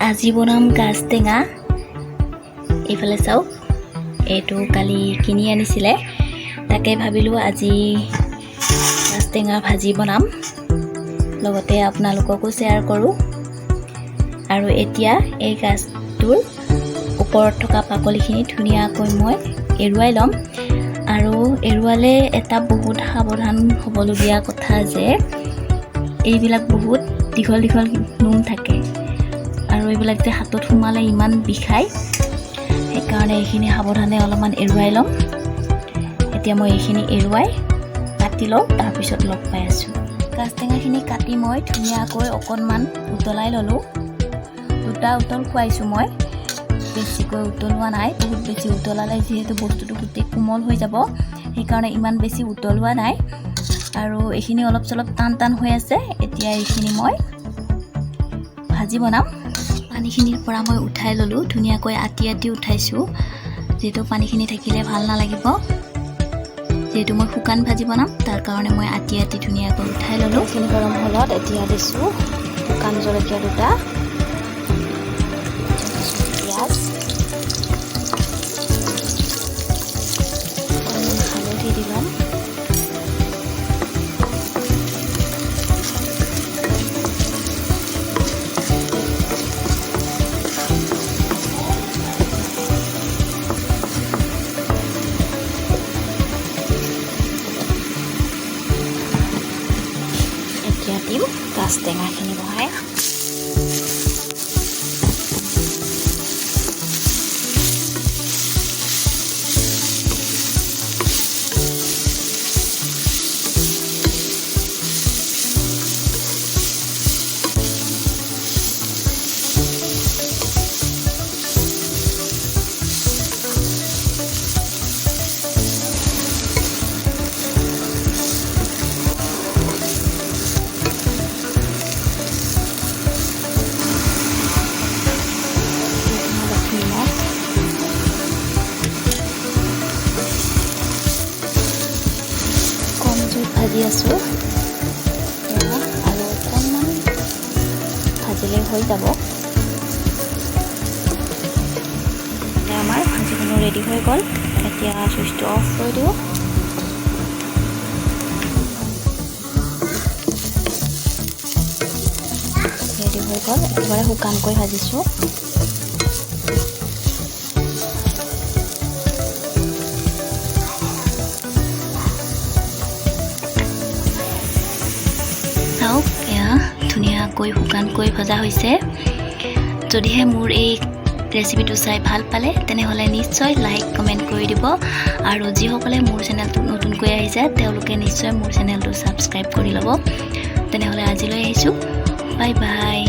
আজি বনাম গাজ টেঙা। এইফালে চাওক, এইটো কালি কিনি আনিছিলে, তাকে ভাবিলোঁ আজি গাজ টেঙা ভাজি বনাম, লগতে আপোনালোককো শ্বেয়াৰ কৰোঁ। আৰু এতিয়া এই গাজটোৰ ওপৰত থকা বাকলিখিনি ধুনীয়াকৈ মই এৰুৱাই ল'ম। আৰু এৰুৱালে এটা বহুত সাৱধান হ'বলগীয়া কথা যে এইবিলাক বহুত দীঘল দীঘল নোম থাকে আৰু এইবিলাক যে হাতত সোমালে ইমান বিষায়, সেইকাৰণে এইখিনি সাৱধানে অলপমান এৰুৱাই ল'ম। এতিয়া মই এইখিনি এৰুৱাই কাটি লওঁ, তাৰপিছত লগ পাই আছোঁ। গাজ টেঙাখিনি কাটি মই ধুনীয়াকৈ অকণমান উতলাই ল'লোঁ। দুটা উতল খুৱাইছোঁ মই, বেছিকৈ উতলোৱা নাই। বহুত বেছি উতলালে যিহেতু বস্তুটো গোটেই কোমল হৈ যাব, সেইকাৰণে ইমান বেছি উতলোৱা নাই। আৰু এইখিনি অলপ চলপ টান টান হৈ আছে। এতিয়া এইখিনি মই ভাজি বনাম। পানীখিনিৰ পৰা মই উঠাই ল'লোঁ, ধুনীয়াকৈ আটি আটি উঠাইছোঁ, যিহেতু পানীখিনি থাকিলে ভাল নালাগিব। যিহেতু মই শুকান ভাজি বনাম, তাৰ কাৰণে মই আটি আটি ধুনীয়াকৈ উঠাই ল'লোঁ। এইখিনি গৰম হ'লত এতিয়া দিছোঁ শুকান জলকীয়া দুটা, পিঁয়াজ, হালধি দি ল'ম, এতিয়া দিম গাজ টেঙাখিনি বহাই। ভাজি আছোঁ আৰু অকণমান ভাজিলে হৈ যাব। আমাৰ ভাজিখিনি ৰেডি হৈ গ'ল। এতিয়া চুইচটো অফ কৰি দিওঁ। ৰেডি হৈ গ'ল, একেবাৰে শুকানকৈ ভাজিছোঁ। চাওক, এয়া ধুনীয়াকৈ শুকানকৈ ভজা হৈছে। যদিহে মোৰ এই ৰেচিপিটো চাই ভাল পালে, তেনেহ'লে নিশ্চয় লাইক কমেণ্ট কৰি দিব। আৰু যিসকলে মোৰ চেনেলটো নতুনকৈ আহিছে, তেওঁলোকে নিশ্চয় মোৰ চেনেলটো ছাবস্ক্ৰাইব কৰি ল'ব। তেনেহ'লে আজিলৈ আহিছোঁ, বাই বাই।